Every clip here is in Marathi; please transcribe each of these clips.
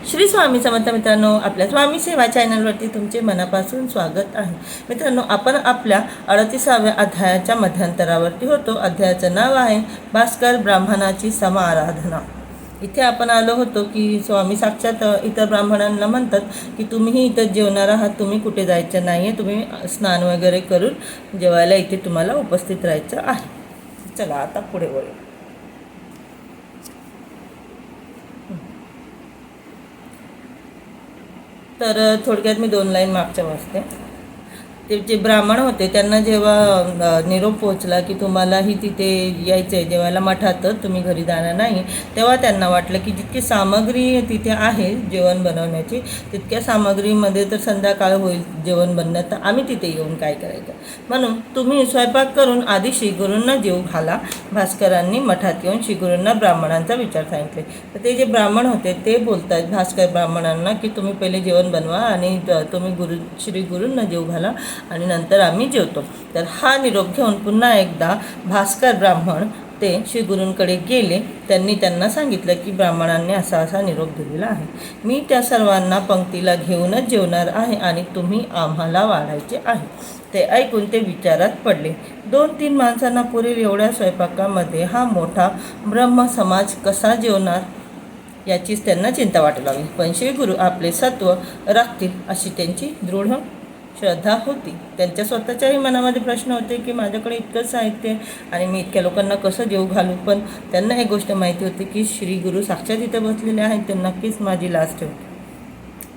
श्री स्वामी समर्थ मित्रांनो, आपल्या स्वामी सेवा चॅनलवरती तुमचे मनापासून स्वागत आहे. मित्रांनो, आपण आपल्या 38व्या अध्यायाच्या मध्यंतरावरती होतो. अध्यायाचं नाव आहे भास्कर ब्राह्मणाची समाराधना. इथे आपण आलो होतो की स्वामी साक्षात इतर ब्राह्मणांना म्हणतात की तुम्हीही इथं जेवणार आहात, तुम्ही कुठे जायचं नाही आहे, तुम्ही स्नान वगैरे करून जेवायला इथे तुम्हाला उपस्थित राहायचं आहे. चला आता पुढे वळू. तर थोडक्यात मी 2 लाईन मागच्या वाचते. ते जे ब्राह्मण होते त्यांना जेव्हा निरोप पोचला की तुम्हालाही तिथे यायचं आहे जेवायला मठात, तुम्ही घरी जाणार नाही, तेव्हा त्यांना वाटलं की जितकी सामग्री तिथे आहे जेवण बनवण्याची, तितक्या सामग्रीमध्ये तर संध्याकाळ होईल जेवण बनण्यात, तर आम्ही तिथे येऊन काय करायचं. म्हणून तुम्ही स्वयंपाक करून आधी श्रीगुरूंना जेवू घाला. भास्करांनी मठात येऊन श्रीगुरूंना ब्राह्मणांचा विचार सांगितले. तर ते जे ब्राह्मण होते ते बोलतात भास्कर ब्राह्मणांना की तुम्ही पहिले जेवण बनवा आणि तुम्ही श्रीगुरूंना जेवू घाला आणि नंतर आम्ही जेवतो. तर हा निरोप घेऊन पुन्हा एकदा भास्कर ब्राह्मण ते श्रीगुरूंकडे गेले. त्यांनी त्यांना सांगितलं की ब्राह्मणांनी असा निरोप दिलेला आहे, मी त्या सर्वांना पंक्तीला घेऊनच जेवणार आहे आणि तुम्ही आम्हाला वाढायचे आहे. ते ऐकून ते विचारात पडले. 2-3 माणसांना पुरेल एवढ्या स्वयंपाकामध्ये हा मोठा ब्रह्मसमाज कसा जेवणार याचीच त्यांना चिंता वाटू लागली. पण श्रीगुरू आपले सत्व राखतील अशी त्यांची दृढ श्रद्धा होती. त्यांच्या स्वतःच्याही मनामध्ये प्रश्न होते की माझ्याकडे इतकं साहित्य आणि मी इतक्या लोकांना कसं जेवू घालू. पण त्यांना एक गोष्ट माहिती होती की श्रीगुरू साक्षात इथे बसलेले आहेत, ते नक्कीच माझी लाज ठेवतील.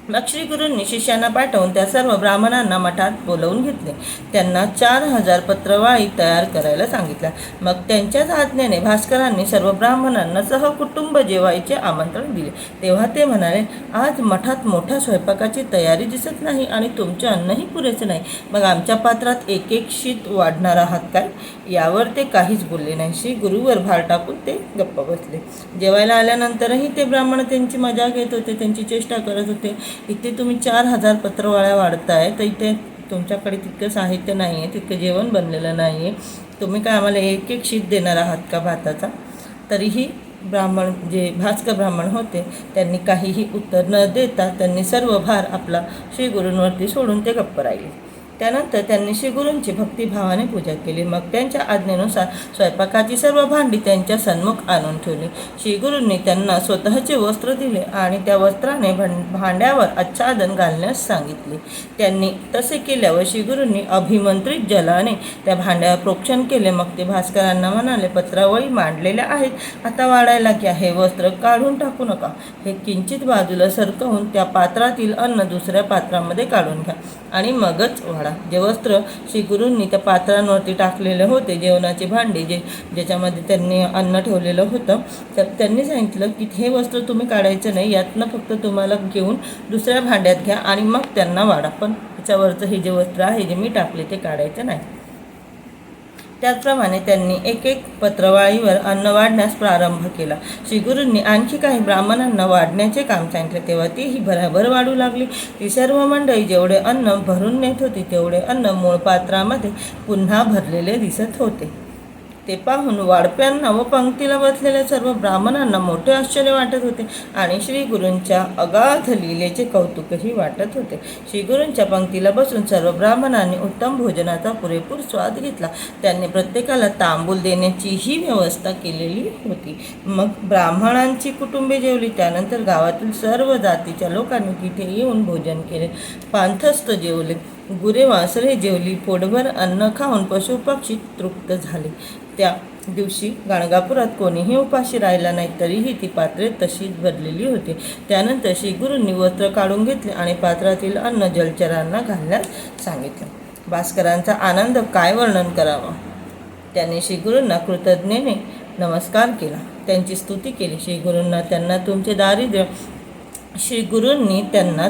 मग श्रीगुरूंनी शिष्यांना पाठवून त्या सर्व ब्राह्मणांना मठात बोलवून घेतले. त्यांना 4000 पत्रवाळी तयार करायला सांगितल्या. मग त्यांच्याच आज्ञेने भास्करांनी सर्व ब्राह्मणांना सहकुटुंब जेवायचे आमंत्रण दिले. तेव्हा ते म्हणाले, आज मठात मोठ्या स्वयंपाकाची तयारी दिसत नाही आणि तुमचे अन्नही पुरेसे नाही, मग आमच्या पात्रात एक शीत वाढणार आहात काय. यावर ते काहीच बोलले नाही. श्रीगुरूवर भार टाकून ते गप्प बसले. जेवायला आल्यानंतरही ते ब्राह्मण त्यांची मजा घेत होते, त्यांची चेष्टा करत होते. इथे तुम्ही 4000 पत्रवाळ्या वाढताय, तर इथे तुमच्याकडे तितकं साहित्य नाही आहे, तितकं जेवण बनलेलं नाही आहे, तुम्ही काय आम्हाला एक शीत देणार आहात का भाताचा. तरीही ब्राह्मण जे भास्कर ब्राह्मण होते त्यांनी काहीही उत्तर न देता त्यांनी सर्व भार आपला श्रीगुरूंवरती सोडून ते गप्प राहिले. त्यानंतर त्यांनी श्रीगुरूंची भक्तिभावाने पूजा केली. मग त्यांच्या आज्ञेनुसार स्वयंपाकाची सर्व भांडी त्यांच्या सन्मुख आणून ठेवली. श्रीगुरूंनी त्यांना स्वतःचे वस्त्र दिले आणि त्या वस्त्राने भांड्यावर आच्छादन घालण्यास सांगितले. त्यांनी तसे केल्यावर श्रीगुरूंनी अभिमंत्रित जलाने त्या भांड्यावर प्रोक्षण केले. मग ते भास्करांना म्हणाले, पत्रावळी मांडलेल्या आहेत, आता वाढायला घ्या. हे वस्त्र काढून टाकू नका, हे किंचित बाजूला सरकवून त्या पात्रातील अन्न दुसऱ्या पात्रामध्ये काढून घ्या आणि मगच वाढा. जे वस्त्र श्रीगुरूंनी त्या पात्रांवरती टाकलेले होते, जेवणाचे भांडे ज्याच्यामध्ये त्यांनी अन्न ठेवलेलं होतं, तर त्यांनी सांगितलं की हे वस्त्र तुम्ही काढायचं नाही, यातनं फक्त तुम्हाला घेऊन दुसऱ्या भांड्यात घ्या आणि मग त्यांना वाढा, पण त्याच्यावरचं हे जे वस्त्र आहे जे मी टाकले ते काढायचं नाही. त्याचप्रमाणे त्यांनी एक पत्रवाळीवर अन्न वाढण्यास प्रारंभ केला. श्रीगुरूंनी आणखी काही ब्राह्मणांना वाढण्याचे काम सांगितले. तेव्हा तीही भराभर वाढू लागली. ती सर्व मंडळी जेवढे अन्न भरून नेत होती तेवढे अन्न मूळ पात्रामध्ये पुन्हा भरलेले दिसत होते. ते पाहून वाढप्यांना व पंक्तीला बसलेल्या सर्व ब्राह्मणांना मोठे आश्चर्य वाटत होते आणि श्रीगुरूंच्या अगाध लीलेचे कौतुकही वाटत होते. श्रीगुरूंच्या पंक्तीला बसून सर्व ब्राह्मणांनी उत्तम भोजनाचा पुरेपूर स्वाद घेतला. त्यांनी प्रत्येकाला तांबूल देण्याचीही व्यवस्था केलेली होती. मग ब्राह्मणांची कुटुंबे जेवली. त्यानंतर गावातील सर्व जातीच्या लोकांनी तिथे येऊन भोजन केले. पांथस्थ जेवले, गुरे वासरे जेवली. पोटभर अन्न खाऊन पशुपक्षी तृप्त झाले. त्या दिवशी गाणगापुरात कोणीही उपाशी राहिला नाही, तरीही ती पात्रे तशीच भरलेली होती. त्यानंतर श्रीगुरूंनी वस्त्र काढून घेतले आणि पात्रातील अन्न जलचरांना घालण्यास सांगितलं. भास्करांचा आनंद काय वर्णन करावा. त्यांनी श्रीगुरूंना कृतज्ञतेने नमस्कार केला, त्यांची स्तुती केली. श्रीगुरूंनी त्यांना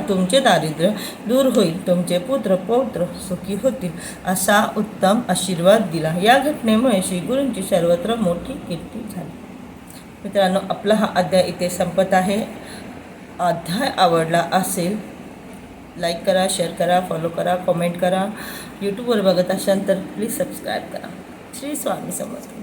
तुमचे दारिद्र्य दूर होईल, तुमचे पुत्र पौत्र सुखी होतील असा उत्तम आशीर्वाद दिला. या घटनेमुळे श्रीगुरूंची सर्वत्र मोठी कीर्ती झाली. मित्रांनो, आपला हा अध्याय इथे संपत आहे. अध्याय आवडला असेल लाईक करा, शेअर करा, फॉलो करा, कमेंट करा. यूट्यूबवर बघत असाल तर प्लीज सबस्क्राईब करा. श्री स्वामी समर्थ.